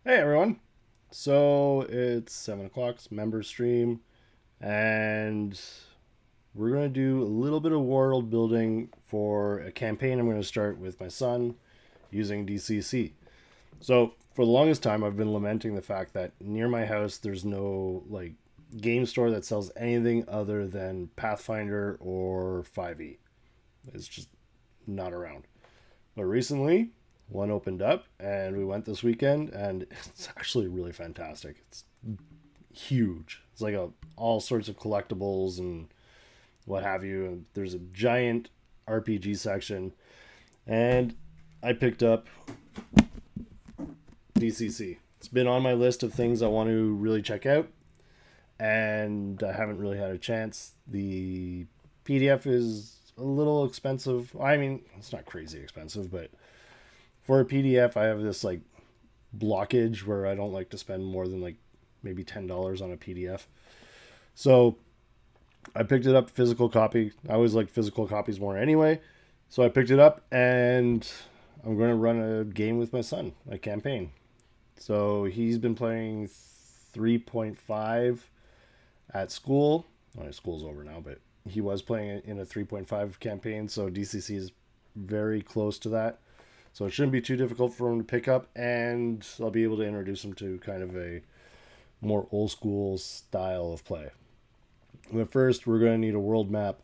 Hey everyone. So it's 7 o'clock, it's member stream, and we're gonna do a little bit of world building for a campaign I'm gonna start with my son using DCC. So for the longest time I've been lamenting the fact that near my house there's no game store that sells anything other than Pathfinder or 5e. It's just not around. But recently, one opened up, and we went this weekend, and it's actually really fantastic. It's huge. It's like all sorts of collectibles and what have you. And there's a giant RPG section, and I picked up DCC. It's been on my list of things I want to really check out, and I haven't really had a chance. The PDF is a little expensive. I mean, it's not crazy expensive, but for a PDF, I have this blockage where I don't like to spend more than maybe $10 on a PDF. So I picked it up physical copy. I always like physical copies more anyway. So I picked it up and I'm going to run a game with my son, a campaign. So he's been playing 3.5 at school. Well, school's over now, but he was playing it in a 3.5 campaign. So DCC is very close to that. So it shouldn't be too difficult for him to pick up, and I'll be able to introduce him to kind of a more old school style of play. But first, we're going to need a world map.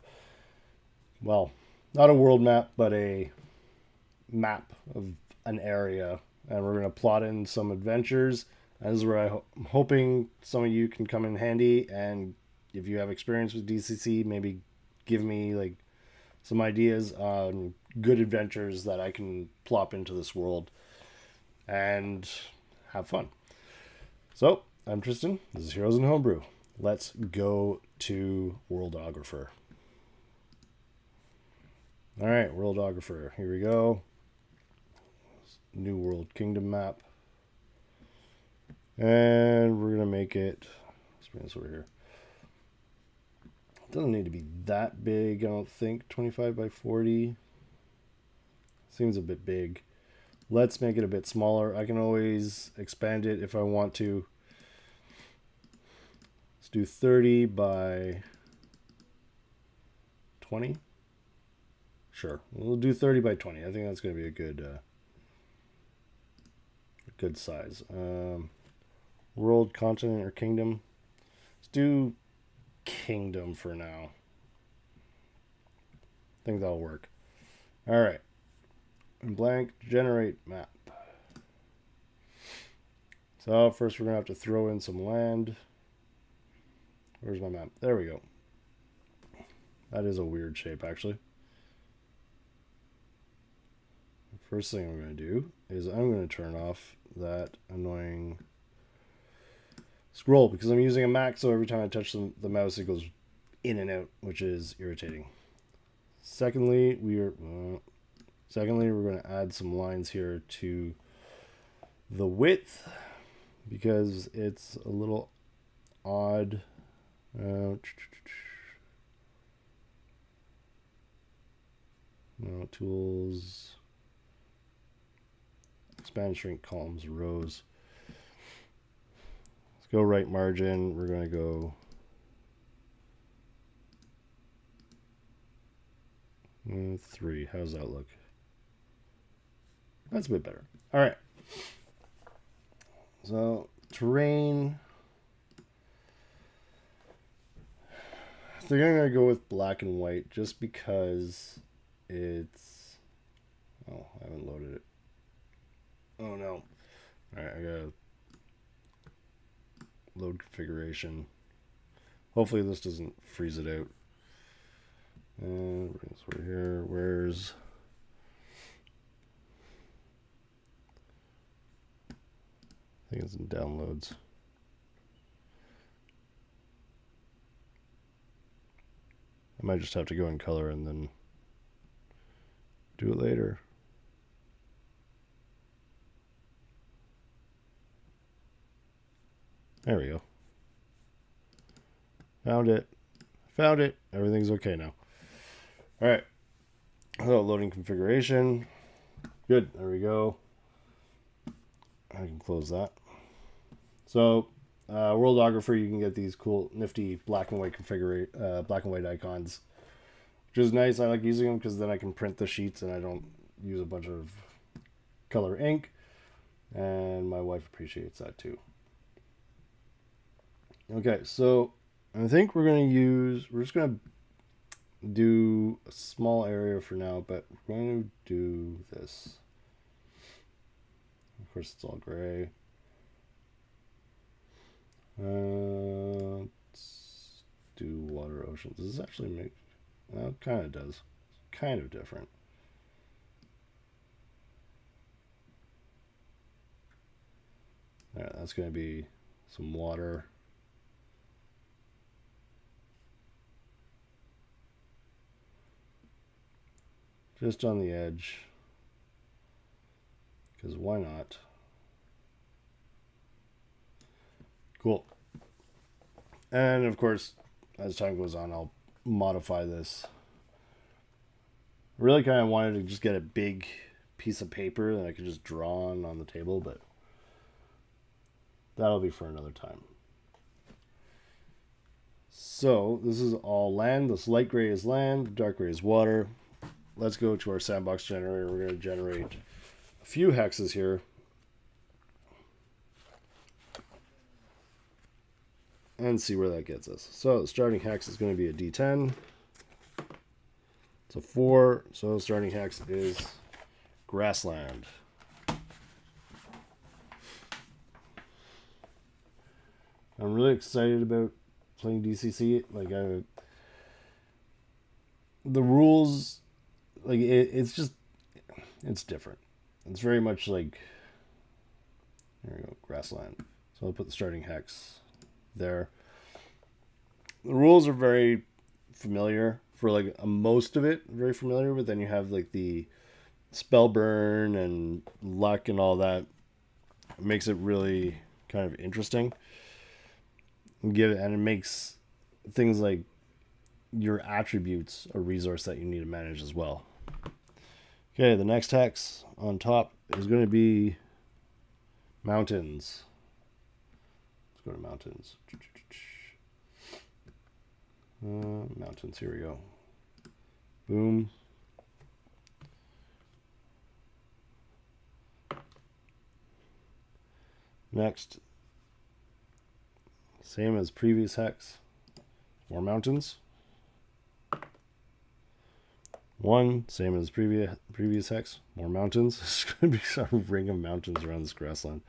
Well, not a world map, but a map of an area, and we're going to plot in some adventures. This is where I'm hoping some of you can come in handy, and if you have experience with DCC, maybe give me some ideas on good adventures that I can plop into this world and have fun. So, I'm Tristan. This is Heroes in Homebrew. Let's go to Worldographer. All right, Worldographer. Here we go. New World Kingdom map. And we're going to make it. Let's bring this over here. It doesn't need to be that big, I don't think. 25 by 40. Seems a bit big. Let's make it a bit smaller. I can always expand it if I want to. Let's do 30 by 20. Sure, we'll do 30 by 20. I think that's going to be a good size. World, continent, or kingdom. Let's do kingdom for now. I think that'll work. All right. And blank, generate map. So first we're going to have to throw in some land. Where's my map? There we go. That is a weird shape, actually. First thing I'm going to do is I'm going to turn off that annoying scroll because I'm using a Mac, so every time I touch the mouse, it goes in and out, which is irritating. Secondly, we're going to add some lines here to the width because it's a little odd. No, tools. Expand, shrink, columns, rows. Let's go right margin. We're going to go 3. How's that look? That's a bit better. All right. So terrain. I think I'm going to go with black and white just because it's... Oh, I haven't loaded it. Oh no. Alright, I gotta load configuration. Hopefully this doesn't freeze it out. And bring this over here. Where's... I think it's in downloads. I might just have to go in color and then do it later. There we go. Found it. Found it. Everything's okay now. All right. So loading configuration. Good. There we go. I can close that. So, Worldographer, you can get these cool, nifty black and white icons, which is nice. I like using them because then I can print the sheets and I don't use a bunch of color ink, and my wife appreciates that too. Okay, so I think we're just gonna do a small area for now, but we're going to do this. Of course, it's all gray. Let's do water oceans. Does this actually make... Well, it kind of does. Kind of different. Alright, that's going to be some water. Just on the edge. Because why not? Cool. And of course, as time goes on, I'll modify this. I really kind of wanted to just get a big piece of paper that I could just draw on the table, but that'll be for another time. So this is all land. This light gray is land, dark gray is water. Let's go to our sandbox generator. We're going to generate a few hexes here. And see where that gets us. So the starting hex is going to be a D10. It's a 4. So the starting hex is grassland. I'm really excited about playing DCC. Like the rules, like it's different. It's very much like, there we go, grassland. So I'll put the starting hex there. The rules are very familiar for like most of it, very familiar, but then you have like the spell burn and luck and all that. It makes it really kind of interesting. And it makes things like your attributes a resource that you need to manage as well. Okay, the next hex on top is going to be mountains. Go to mountains. Mountains, here we go. Boom. Next, same as previous hex, more mountains. 1, same as previous hex, more mountains. It's going to be a ring of mountains around this grassland.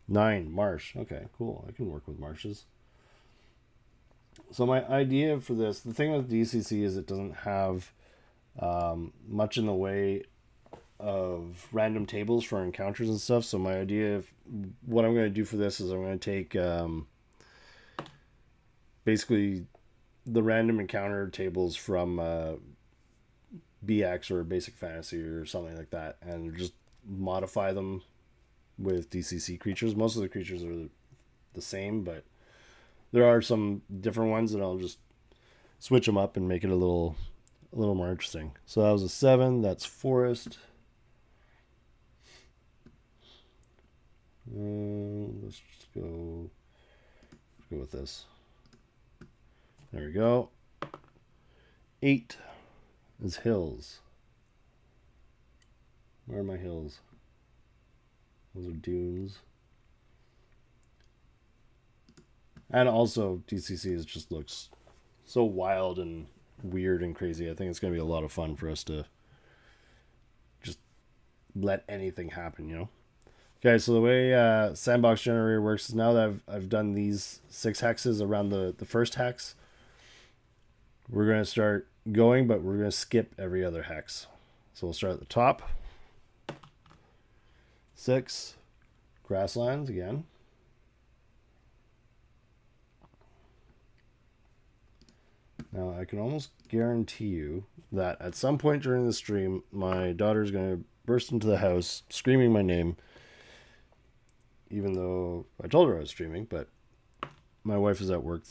9, marsh. Okay, cool. I can work with marshes. So my idea for this, the thing with DCC is it doesn't have much in the way of random tables for encounters and stuff. So my idea of what I'm going to do for this is I'm going to take basically the random encounter tables from BX or Basic Fantasy or something like that, and just modify them with DCC creatures. Most of the creatures are the same, but there are some different ones, and I'll just switch them up and make it a little more interesting. So that was a 7. That's forest. Let's just go with this. There we go. 8 is hills. Where are my hills? Those are dunes. And also, DCC just looks so wild and weird and crazy. I think it's going to be a lot of fun for us to just let anything happen, you know? Okay, so the way Sandbox Generator works is now that I've done these 6 hexes around the first hex, we're going to start going, but we're going to skip every other hex. So we'll start at the top. 6, grasslands again. Now, I can almost guarantee you that at some point during the stream, my daughter's going to burst into the house screaming my name, even though I told her I was streaming, but my wife is at work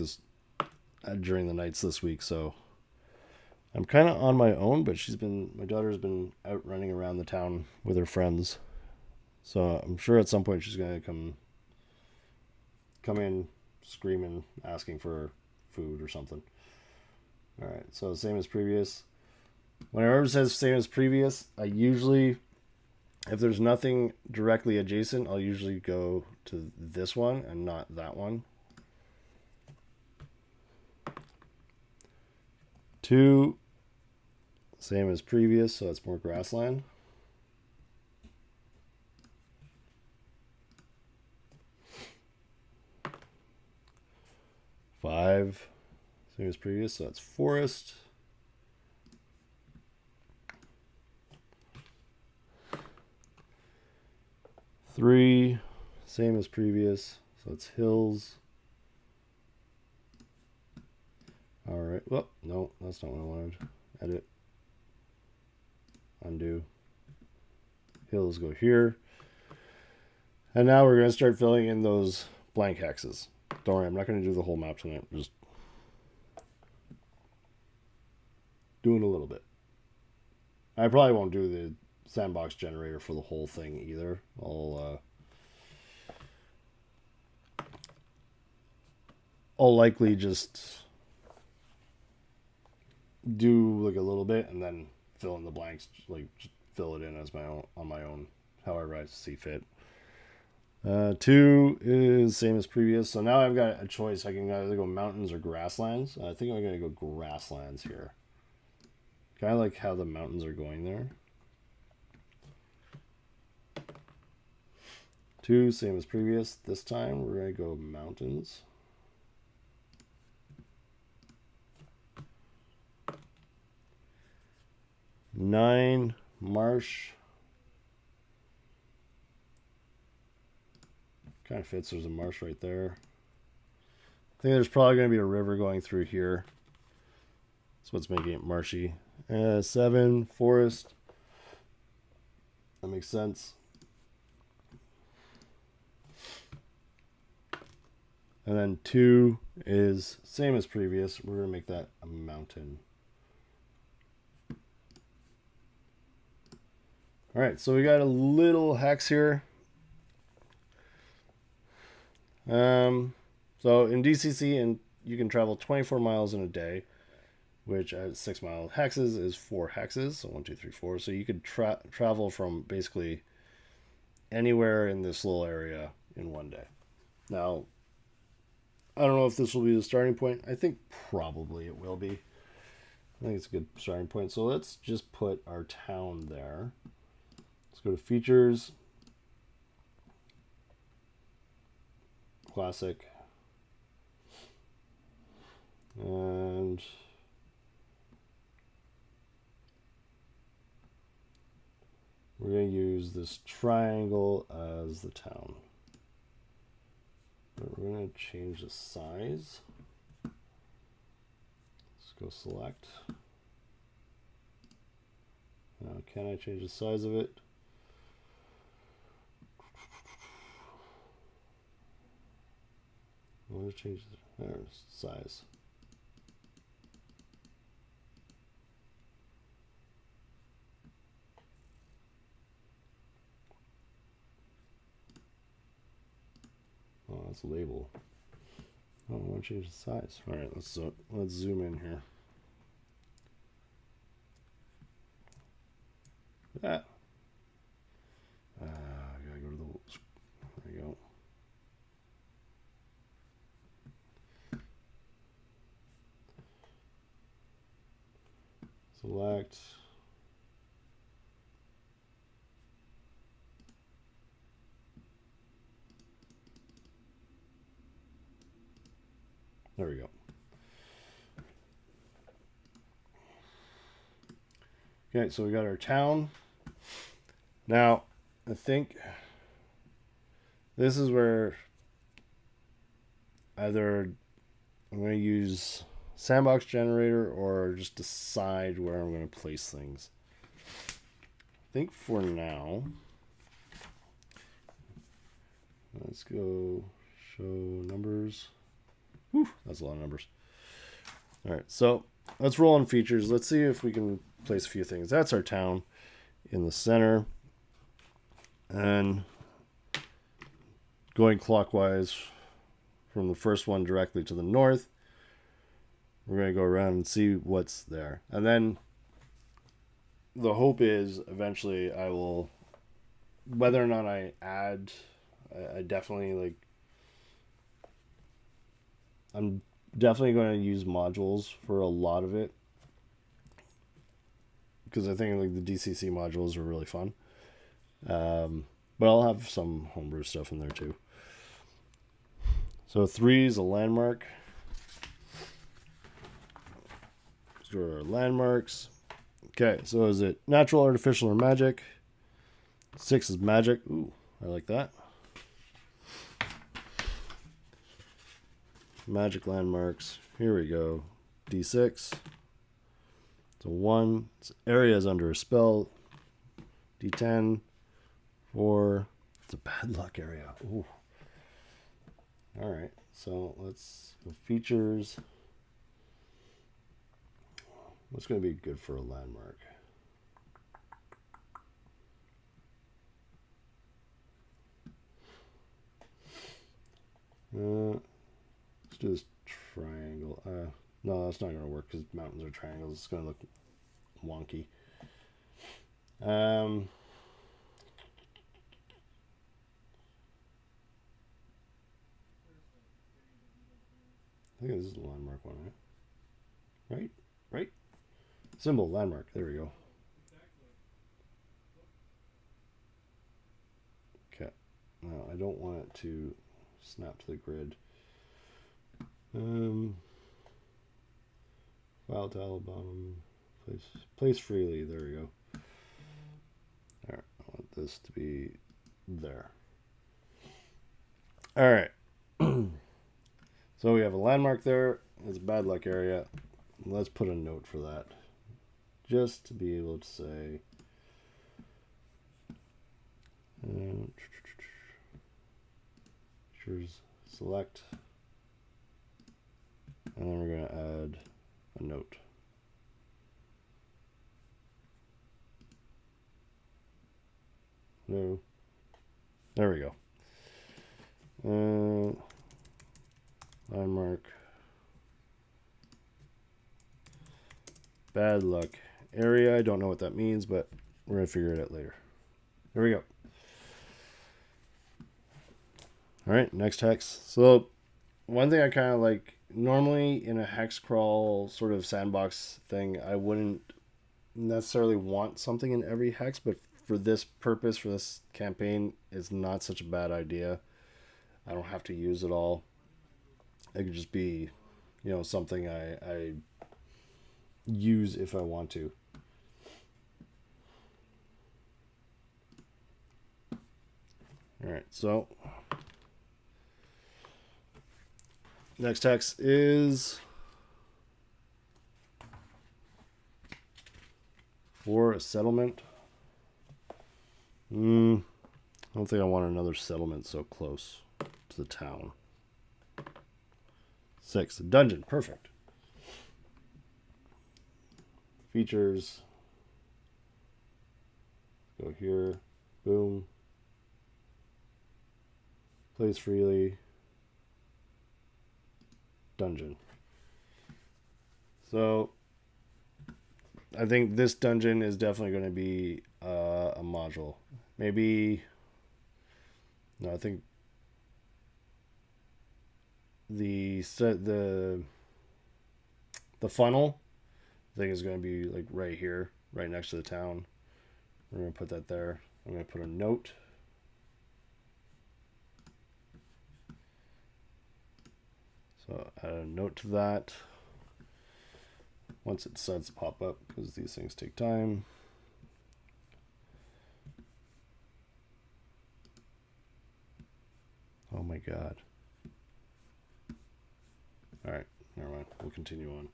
during the nights this week, so I'm kind of on my own, but my daughter's been out running around the town with her friends, so I'm sure at some point she's going to come come in screaming, asking for food or something. All right, so same as previous. Whenever it says same as previous, I usually, if there's nothing directly adjacent, I'll usually go to this one and not that one. 2, same as previous, so it's more grassland. 5, same as previous, so that's forest. 3, same as previous, so it's hills. All right, well, no, that's not what I wanted. Edit, undo, hills go here. And now we're going to start filling in those blank hexes. Don't worry, I'm not going to do the whole map tonight. Just doing a little bit. I probably won't do the sandbox generator for the whole thing either. I'll likely just do like a little bit and then fill in the blanks, like just fill it in as my own on my own, however I see fit. 2 is same as previous, so now I've got a choice. I can either go mountains or grasslands. I think I'm going to go grasslands here. Kind of like how the mountains are going there. 2, same as previous. This time we're going to go mountains. 9, marsh. Kind of fits, there's a marsh right there. I think there's probably going to be a river going through here. That's what's making it marshy. 7, forest. That makes sense. And then 2 is same as previous. We're going to make that a mountain. All right, so we got a little hex here. So in DCC, and you can travel 24 miles in a day, which at 6 mile hexes is 4 hexes. So 1, 2, 3, 4. So you could travel from basically anywhere in this little area in one day. Now, I don't know if this will be the starting point. I think probably it will be. I think it's a good starting point. So let's just put our town there. Let's go to features. Classic. And we're going to use this triangle as the town. But we're going to change the size. Let's go select. Now, can I change the size of it? I want to change the size. Oh, that's a label. Oh, I want to change the size. All right, let's zoom in here. Ah. I gotta go to the. There you go. Select. There we go. Okay, so we got our town. Now, I think this is where either I'm going to use sandbox generator or just decide where I'm going to place things. I think for now, let's go show numbers. Whew, that's a lot of numbers. All right, so let's roll on features. Let's see if we can place a few things. That's our town in the center. And going clockwise, from the first one directly to the north. We're going to go around and see what's there. And then the hope is eventually I will, whether or not I add, I definitely like, I'm definitely going to use modules for a lot of it. Because I think like the DCC modules are really fun. But I'll have some homebrew stuff in there too. So 3 is a landmark. These are our landmarks. Okay, so is it natural, artificial, or magic? 6 is magic. Ooh, I like that. Magic landmarks. Here we go. D6. So 1. It's areas under a spell. D10. 4. It's a bad luck area. Ooh. Alright, so let's go features. What's going to be good for a landmark? Let's do this triangle. No, that's not going to work because mountains are triangles. It's going to look wonky. I think this is the landmark one, right? Right? Symbol, landmark. There we go. Okay. Now, I don't want it to snap to the grid. File tile bottom. Place freely. There we go. Alright, I want this to be there. Alright. So we have a landmark there. It's a bad luck area. Let's put a note for that. Just to be able to say... select. And then we're going to add a note. No. There we go. Landmark. Bad luck area. I don't know what that means, but we're going to figure it out later. There we go. All right, next hex. So one thing I kind of like, normally in a hex crawl sort of sandbox thing, I wouldn't necessarily want something in every hex, but for this purpose, for this campaign, it's not such a bad idea. I don't have to use it all. It could just be, you know, something I use if I want to. All right, so next hex is for a settlement. I don't think I want another settlement so close to the town. 6, a dungeon. Perfect. Features. Go here. Boom. Place freely. Dungeon. So I think this dungeon is definitely going to be a module. Maybe, no, I think the funnel I think is going to be like right here, right next to the town. We're going to put that there. I'm going to put a note. So add a note to that. Once it decides to pop up, because these things take time. Oh my god. Alright, never mind. We'll continue on.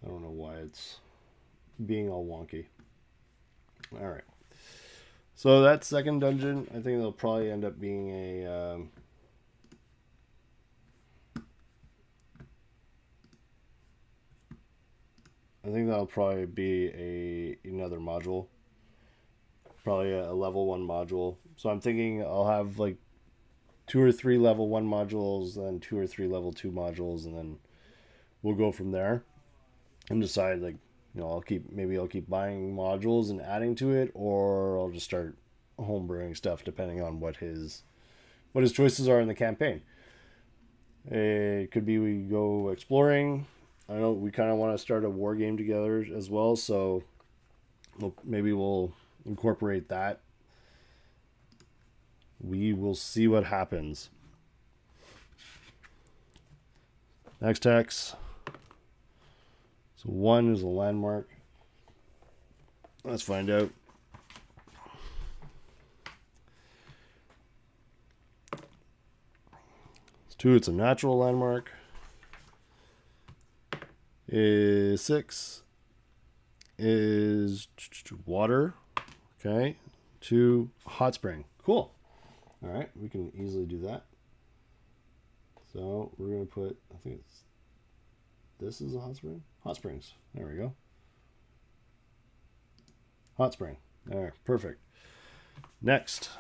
I don't know why it's being all wonky. Alright. So that second dungeon, I think it'll probably end up being a... I think that'll probably be another module. probably a level 1 module. So I'm thinking I'll have like 2 or 3 level 1 modules, then 2 or 3 level 2 modules, and then we'll go from there and decide, like, I'll keep buying modules and adding to it, or I'll just start homebrewing stuff depending on what his choices are in the campaign. It could be we go exploring. I know we kind of want to start a war game together as well, so maybe we'll incorporate that. We will see what happens. Next text. So 1 is a landmark. Let's find out. 2, it's a natural landmark. 6 is water. Okay. 2, hot spring. Cool. All right, we can easily do that. So we're going to put, I think this is a hot spring? Hot springs. There we go. Hot spring. There, perfect. Next.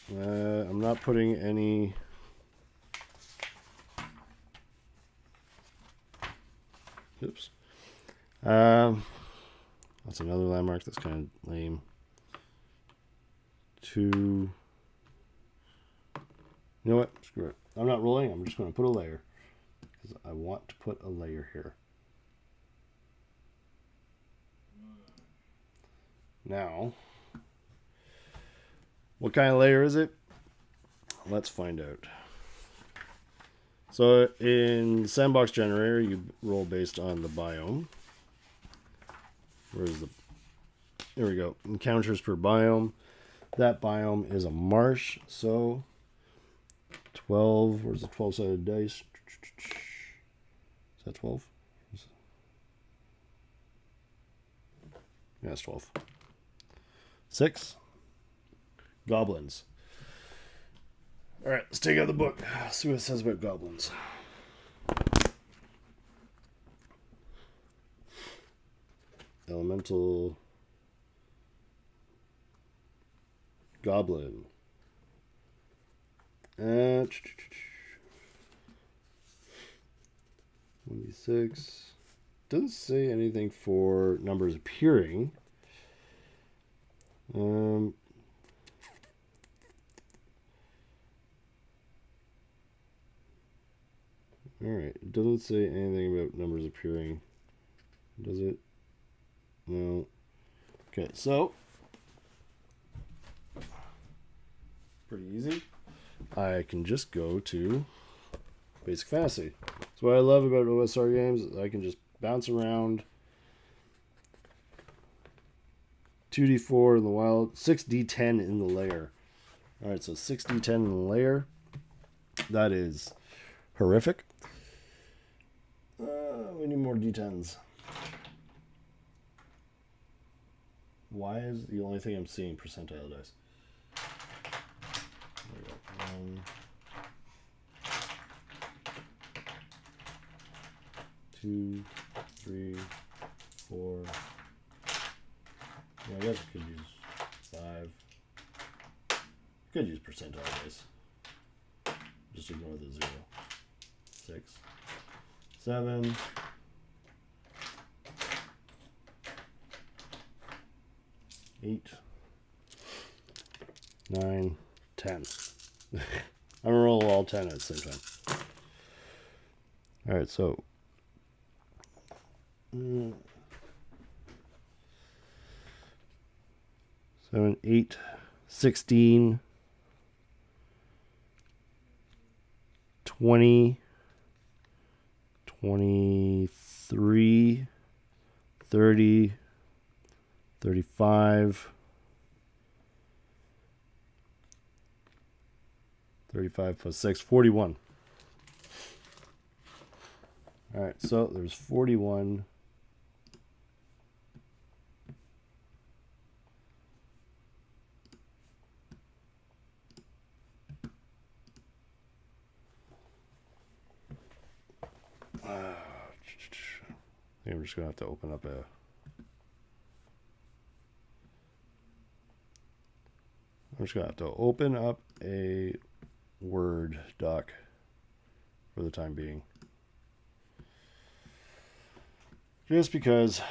I'm not putting any... Oops. That's another landmark that's kind of lame. 2. You know what? Screw it. I'm not rolling. I'm just going to put a layer. Because I want to put a layer here. Now, what kind of layer is it? Let's find out. So in Sandbox Generator, you roll based on the biome. Where's the... There we go. Encounters per biome. That biome is a marsh, so 12. Where's the 12-sided dice? Is that 12? Yeah, it's 12. 6. Goblins. All right, let's take out the book. See what it says about goblins. Elemental goblin. 1d6. Doesn't say anything for numbers appearing. All right, it doesn't say anything about numbers appearing, does it? No. Okay, so pretty easy. I can just go to Basic Fantasy. So what I love about OSR games is I can just bounce around. 2d4 in the wild, 6d10 in the layer. All right, so 6d10 in the layer. That is horrific. We need more d10s. Why is the only thing I'm seeing percentile dice? There we go. 2, 3, 4. Yeah, I guess I could use 5. Could use percentile dice. Just ignore the 0. 6, 7. 8, 9, 10. I'm gonna roll all 10 at the same time. All right, so 7, 8, 16, 20, 23, 30, 35, 35 plus 6, 41. All right, so there's 41. think I'm just going to have to open up a... I'm just going to have to open up a Word doc for the time being. Just because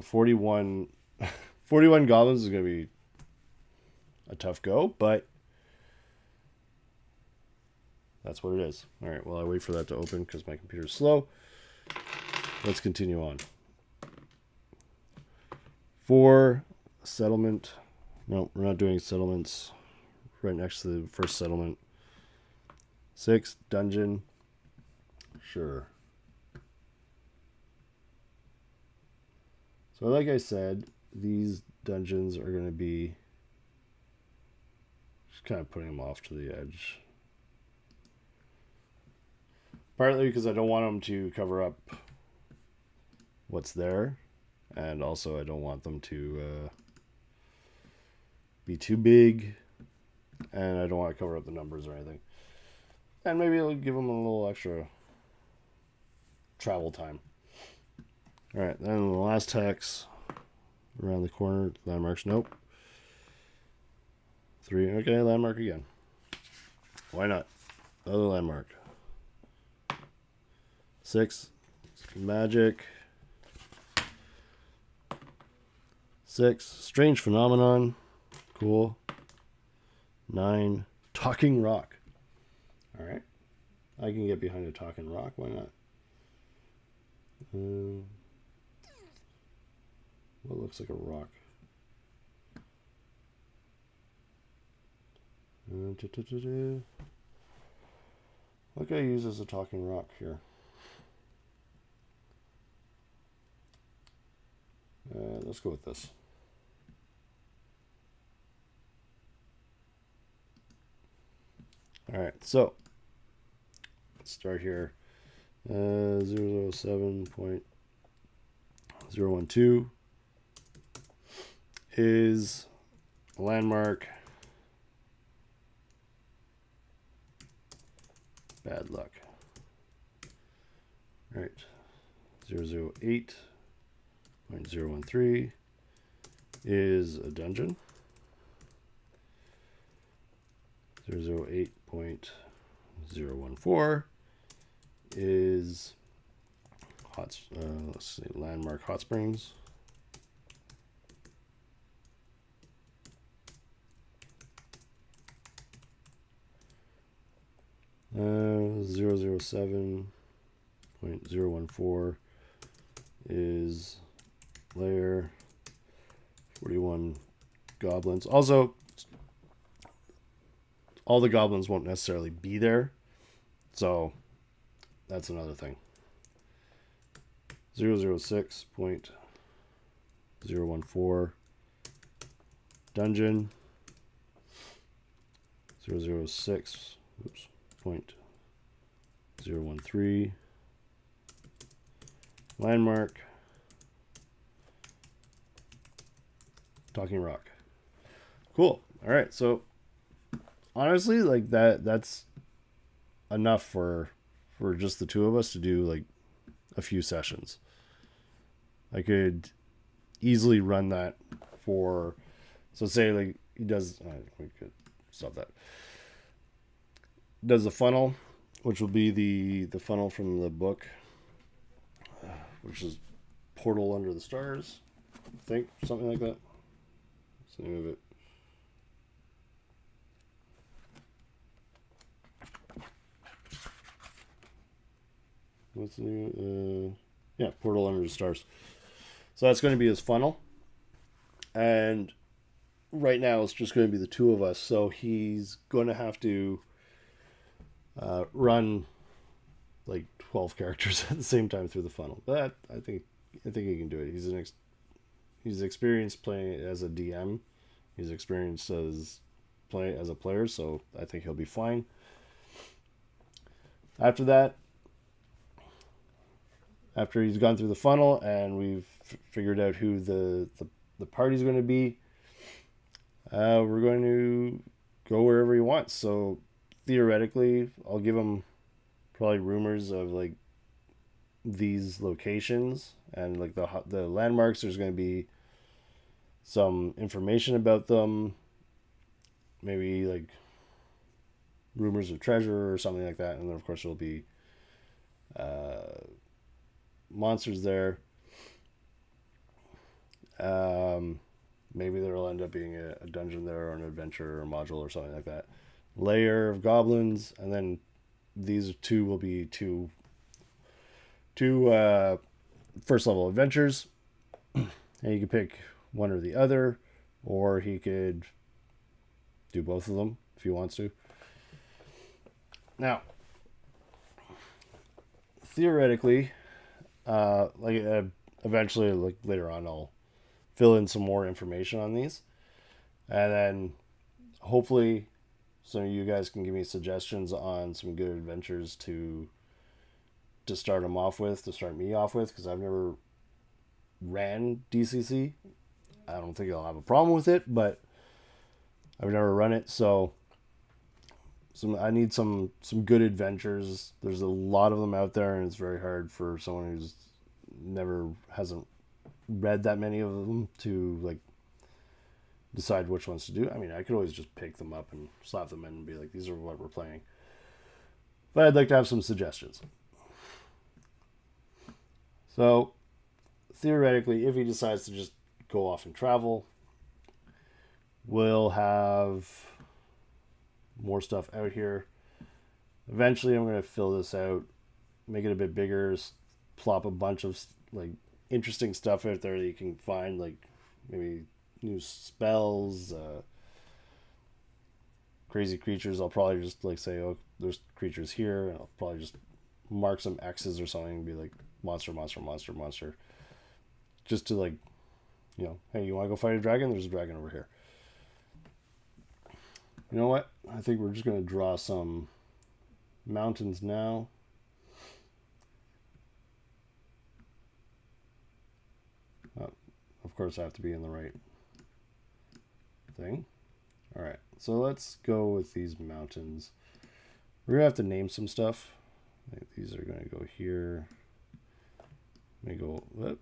41 goblins is going to be a tough go, but that's what it is. All right, well, I wait for that to open because my computer's slow. Let's continue on. 4 settlement. No, we're not doing settlements. Right next to the first settlement. 6 dungeon. Sure. So like I said, these dungeons are going to be just kind of putting them off to the edge. Partly because I don't want them to cover up what's there. And also I don't want them to be too big. And I don't want to cover up the numbers or anything. And maybe it'll give them a little extra travel time. Alright, then the last hex. Around the corner. Landmarks, nope. 3, okay, landmark again. Why not? Another landmark. 6, magic. 6, strange phenomenon. Cool. 9, talking rock. Alright. I can get behind a talking rock. Why not? What looks like a rock? What can I use as a talking rock here? Let's go with this. Alright, so let's start here. 007.012 is a landmark. Bad luck. All right. 008.013 is a dungeon. 008.014 is let's see, landmark hot springs. 007.014 is lair. 41 goblins. Also, all the goblins won't necessarily be there, so that's another thing. 006.014 dungeon. 006 .013 landmark. Talking rock. Cool. All right, so honestly, like that's enough for just the two of us to do like a few sessions. I could easily run that for, so say like he does, we could stop that. Does the funnel, which will be the funnel from the book, which is Portal Under the Stars, I think, something like that. What's the name of it? What's the name? Yeah, Portal Under the Stars. So that's going to be his funnel. And right now it's just going to be the two of us. So he's going to have to run like 12 characters at the same time through the funnel. But I think he can do it. He's experienced playing as a DM. He's experienced as a player, so I think he'll be fine. After that, after he's gone through the funnel and we've figured out who the party's going to be, we're going to go wherever he wants. So theoretically, I'll give them probably rumors of like these locations and like the landmarks. There's going to be some information about them, maybe like rumors of treasure or something like that, and then of course there'll be monsters there. Maybe there'll end up being a dungeon there or an adventure or a module or something like that. Layer of goblins, and then these two will be two first level adventures, and you can pick one or the other, or he could do both of them if he wants to. Now, theoretically, eventually, like later on, I'll fill in some more information on these, and then hopefully, some of you guys can give me suggestions on some good adventures to start them off with, to start me off with, because I've never ran DCC. I don't think I'll have a problem with it, but I've never run it, so I need some good adventures. There's a lot of them out there, and it's very hard for someone who's hasn't read that many of them to like decide which ones to do. I mean, I could always just pick them up and slap them in and be like, these are what we're playing. But I'd like to have some suggestions. So, theoretically, if he decides to just go off and travel, we'll have more stuff out here. Eventually, I'm going to fill this out, make it a bit bigger, plop a bunch of like interesting stuff out there that you can find, like maybe new spells, crazy creatures. I'll probably just like say, oh, there's creatures here, and I'll probably just mark some X's or something and be like monster, monster, monster, monster, just to like, you know, hey, you want to go fight a dragon? There's a dragon over here. You know what? I think we're just going to draw some mountains now. Of course, I have to be in the right thing. All right, so let's go with these mountains. We're going to have to name some stuff. These are going to go here. Let me go, whoop.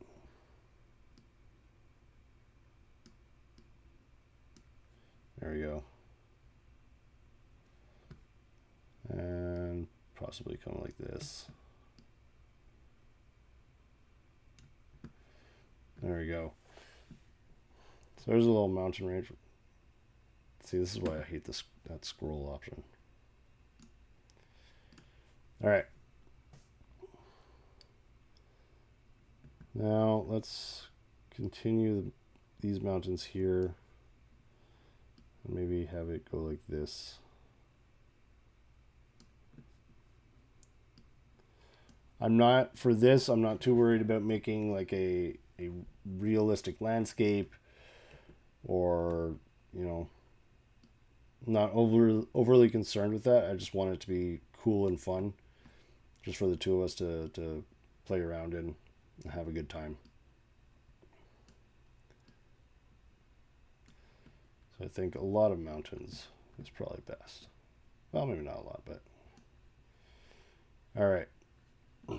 There we go. And possibly come like this. There we go. So there's a little mountain range. See, this is why I hate that scroll option. All right. Now let's continue these mountains here. And maybe have it go like this. I'm not too worried about making like a realistic landscape, or, you know, not overly concerned with that. I just want it to be cool and fun, just for the two of us to play around in and have a good time. So I think a lot of mountains is probably best. Well, maybe not a lot, but all right. So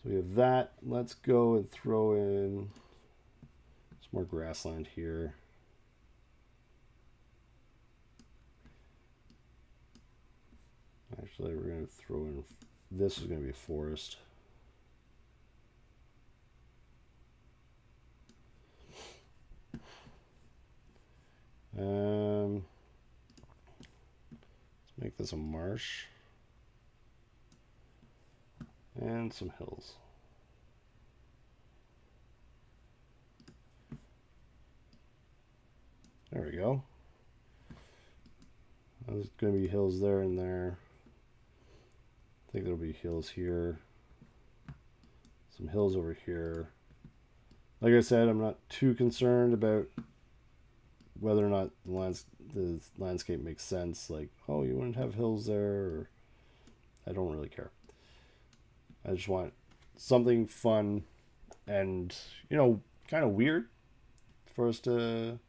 we have that. Let's go and throw in some more grassland here. Actually, we're going to throw in, this is going to be a forest. Let's make this a marsh. And some hills. There we go. There's going to be hills there and there. I think there'll be hills here. Some hills over here. Like I said, I'm not too concerned about whether or not the landscape makes sense. Like, oh, you wouldn't have hills there, or I don't really care. I just want something fun and, you know, kind of weird for us to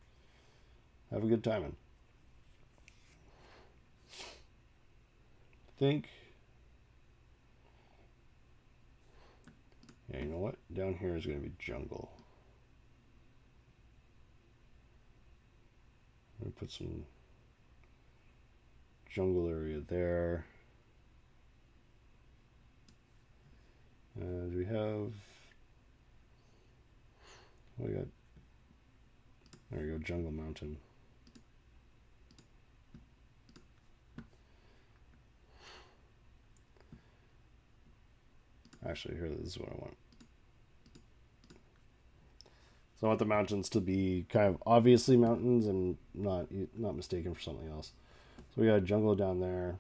have a good time in. think. Yeah, you know what? Down here is going to be jungle. I'm going to put some jungle area there. Do we have... What we got? There we go, jungle mountain. Actually, here, this is what I want. So I want the mountains to be kind of obviously mountains and not mistaken for something else. So we got a jungle down there.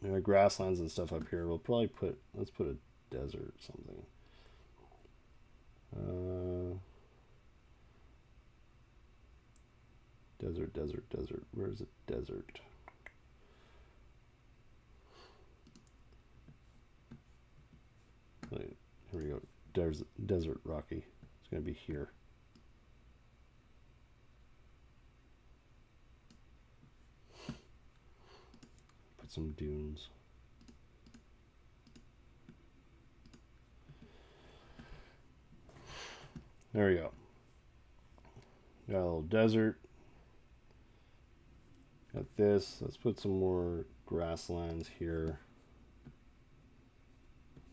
We got grasslands and stuff up here. We'll probably let's put a desert or something. Desert. Where's the desert? Wait, here we go. Desert Rocky. It's going to be here. Put some dunes. There we go. Got a little desert. Got this. Let's put some more grasslands here.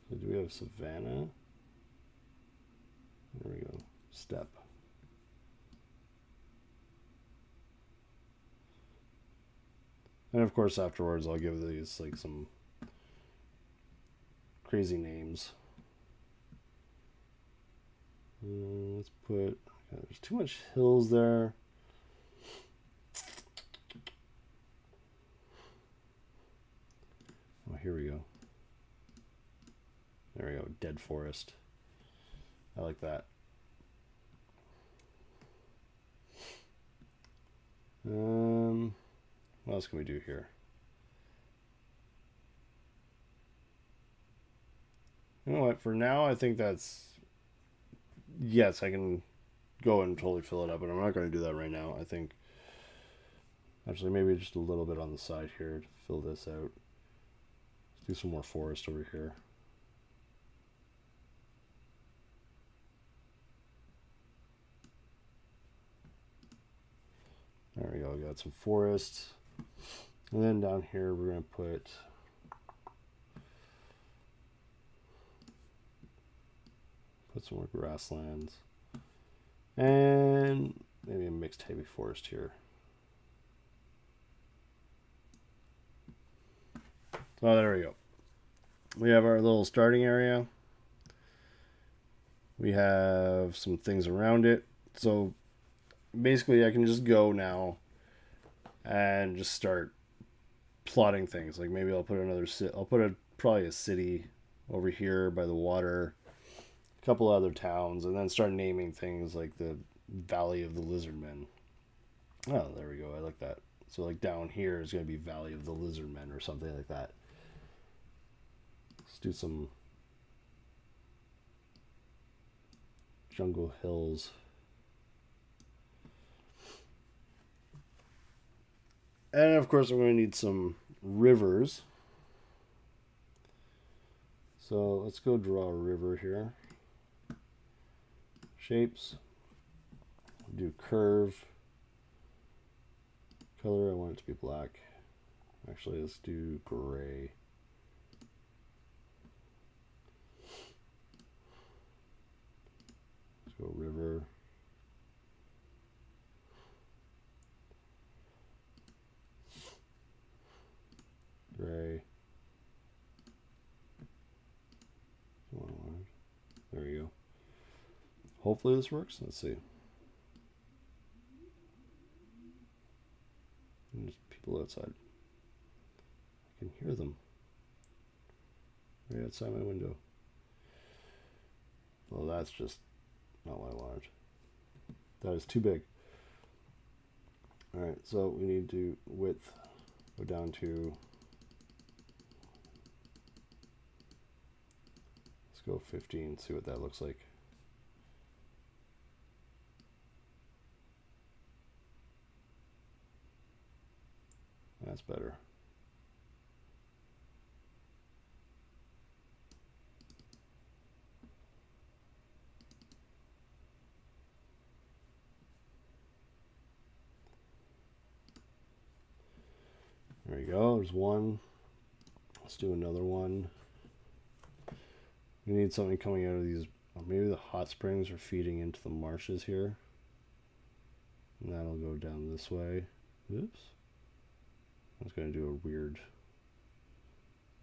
So do we have savanna? There we go. Steppe. And of course afterwards I'll give these like some crazy names. Let's put... there's too much hills there. Oh, here we go. There we go. Dead forest. I like that. What else can we do here? You know what? For now, I think that's... Yes, I can go and totally fill it up, but I'm not going to do that right now. I think... Actually, maybe just a little bit on the side here to fill this out. Let's do some more forest over here. There we go, we got some forests. And then down here we're going to put some more grasslands. And maybe a mixed heavy forest here. Oh, there we go. We have our little starting area. We have some things around it. So basically I can just go now and just start plotting things. Like maybe I'll put probably a city over here by the water, a couple other towns, and then start naming things like the Valley of the Lizardmen. Oh, there we go. I like that. So like down here is going to be Valley of the Lizardmen or something like that. Let's do some jungle hills. And of course, I'm going to need some rivers. So let's go draw a river here. Shapes. Do curve. Color, I want it to be black. Actually, let's do gray. Let's go river. Gray. There you go. Hopefully this works. Let's see. There's people outside. I can hear them. Right outside my window. Well, that's just not what I wanted. That is too big. Alright, so we need to width go down to... Let's go 15, see what that looks like. That's better. you go. There's one. Let's do another one. We need something coming out of these. Or maybe the hot springs are feeding into the marshes here. And that'll go down this way. Oops. I was going to do a weird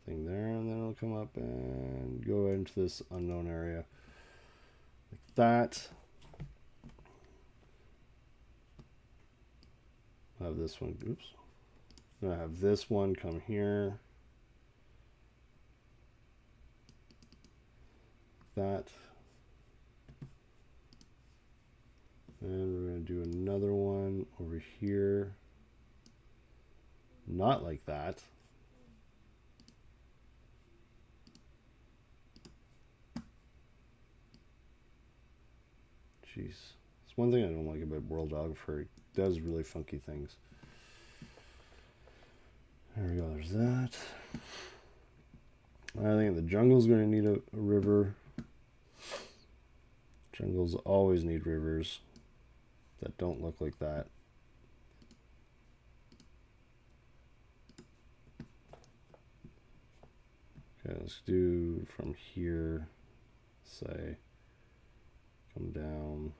thing there, and then it'll come up and go into this unknown area. Like that. I'll have this one. Oops. I'm going to have this one come here. That. And we're going to do another one over here. Not like that. Jeez. It's one thing I don't like about Worldographer. It does really funky things. There we go. There's that. I think the jungle's going to need a river. Jungles always need rivers that don't look like that. Okay, let's do from here, say, come down.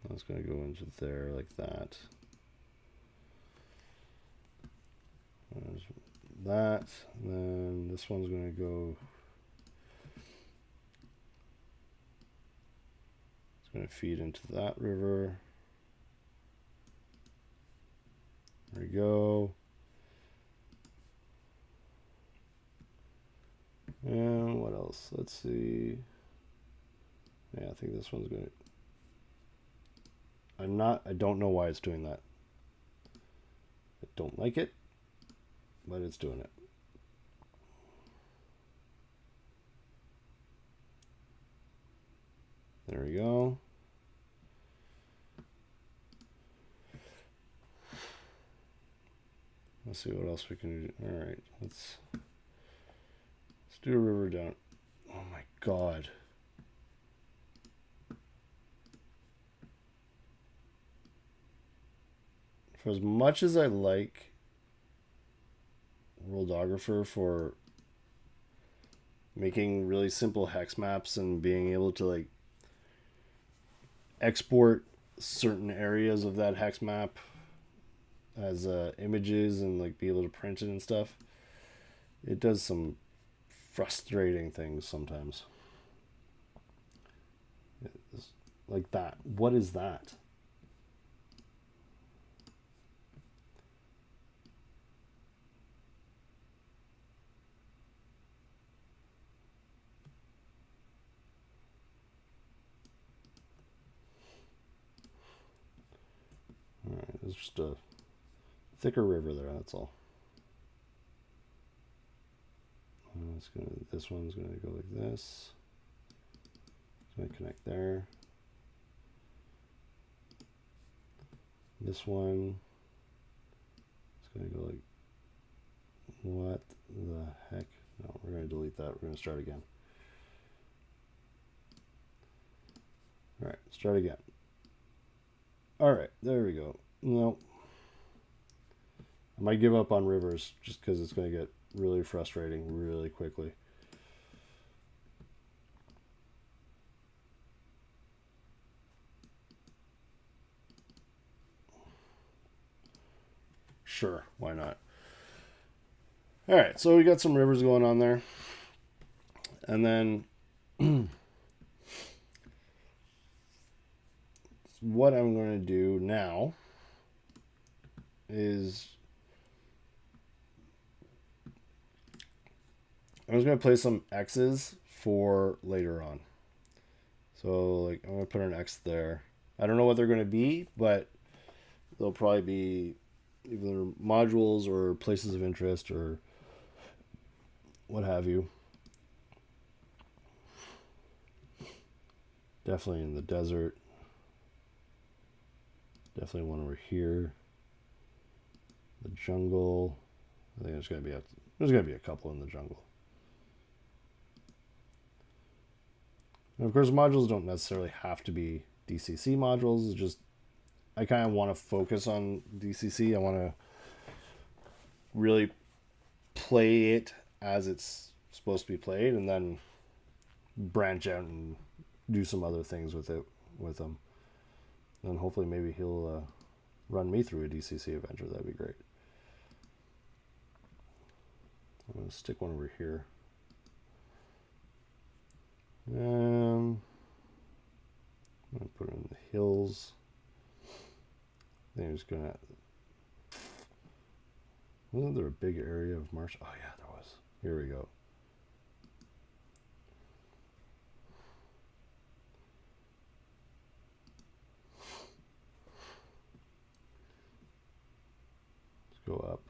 That's going to go into there like that. There's that. And then this one's going to go. It's going to feed into that river. There we go. And what else? Let's see. Yeah, I think this one's going to. I don't know why it's doing that. I don't like it, but it's doing it. There we go. Let's see what else we can do. All right, let's do a river down. Oh my God. For as much as I like Worldographer for making really simple hex maps and being able to like export certain areas of that hex map as images and like be able to print it and stuff, it does some frustrating things sometimes. Like that. What is that? Alright, it's just a thicker river there, that's all. This one's going to go like this. It's going to connect there. This one is going to go like, what the heck? No, we're going to delete that. We're going to start again. All right, start again. All right, there we go. No, I might give up on rivers just because it's going to get really frustrating really quickly. Sure, why not? All right, so we got some rivers going on there. And then what I'm going to do now is I'm just going to place some X's for later on. So like I'm going to put an X there. I don't know what they're going to be, but they'll probably be either modules or places of interest or what have you. Definitely in the desert. Definitely one over here. The jungle. I think there's gonna be a couple in the jungle. And of course, modules don't necessarily have to be DCC modules. Is just I kind of want to focus on DCC. I want to really play it as it's supposed to be played, and then branch out and do some other things with him. And hopefully maybe he'll run me through a DCC adventure. That'd be great. I'm going to stick one over here. I'm going to put it in the hills. I think I'm just going to... Wasn't there a big area of marsh? Oh yeah, there was. Here we go. Let's go up.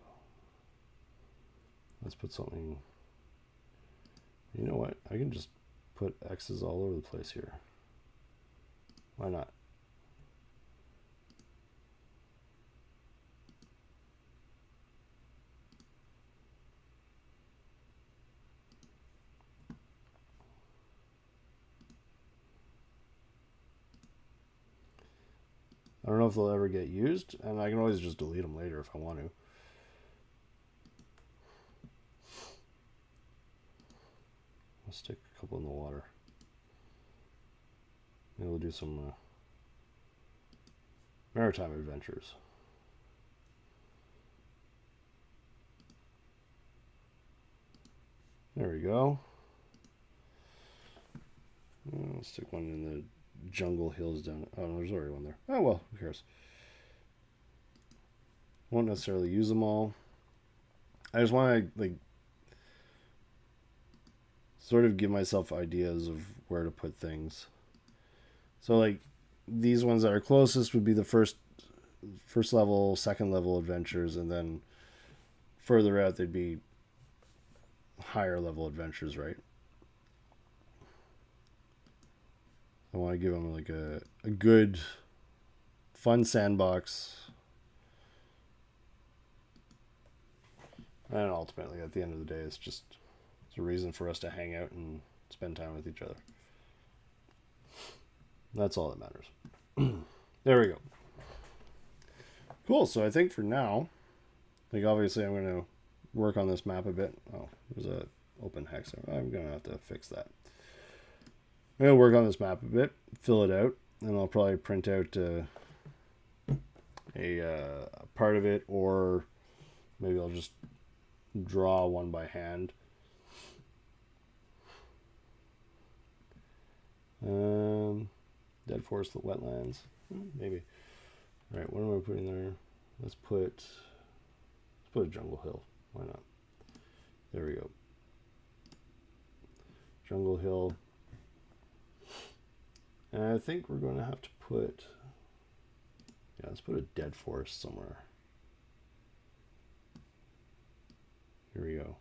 Let's put something... You know what? I can just put X's all over the place here. Why not? I don't know if they'll ever get used, and I can always just delete them later if I want to. I'll stick a couple in the water. Maybe we'll do some maritime adventures. There we go. I'll stick one in the jungle hills down. Oh, no, there's already one there. Oh well, who cares? Won't necessarily use them all. I just want to sort of give myself ideas of where to put things. So these ones that are closest would be the first level, second level adventures, and then further out they'd be higher level adventures, right? I want to give them a good, fun sandbox. And ultimately, at the end of the day, it's a reason for us to hang out and spend time with each other. That's all that matters. There we go. Cool. So I think for now, obviously I'm going to work on this map a bit. Oh, there's a open hex there. I'm going to have to fix that. I'm going to work on this map a bit, fill it out, and I'll probably print out a part of it, or maybe I'll just draw one by hand. Dead forest, wetlands, maybe. All right, what am I putting there? Let's put a jungle hill. Why not? There we go. Jungle hill. And I think we're going to have to put... Yeah, let's put a dead forest somewhere. Here we go.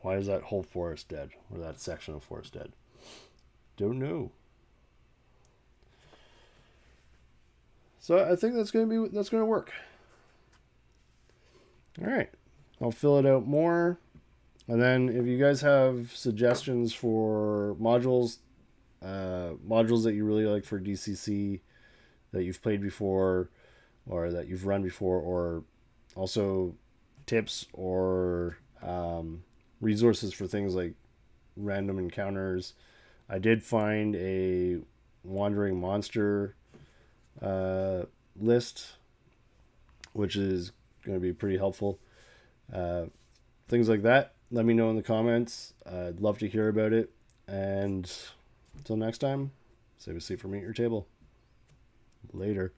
Why is that whole forest dead? Or that section of forest dead? Don't know. So I think that's going to work. All right. I'll fill it out more. And then if you guys have suggestions for modules that you really like for DCC that you've played before or that you've run before, or also tips or resources for things like random encounters. I did find a wandering monster list, which is going to be pretty helpful. Things like that, let me know in the comments. I'd love to hear about it. And until next time, save a seat for me at your table. Later.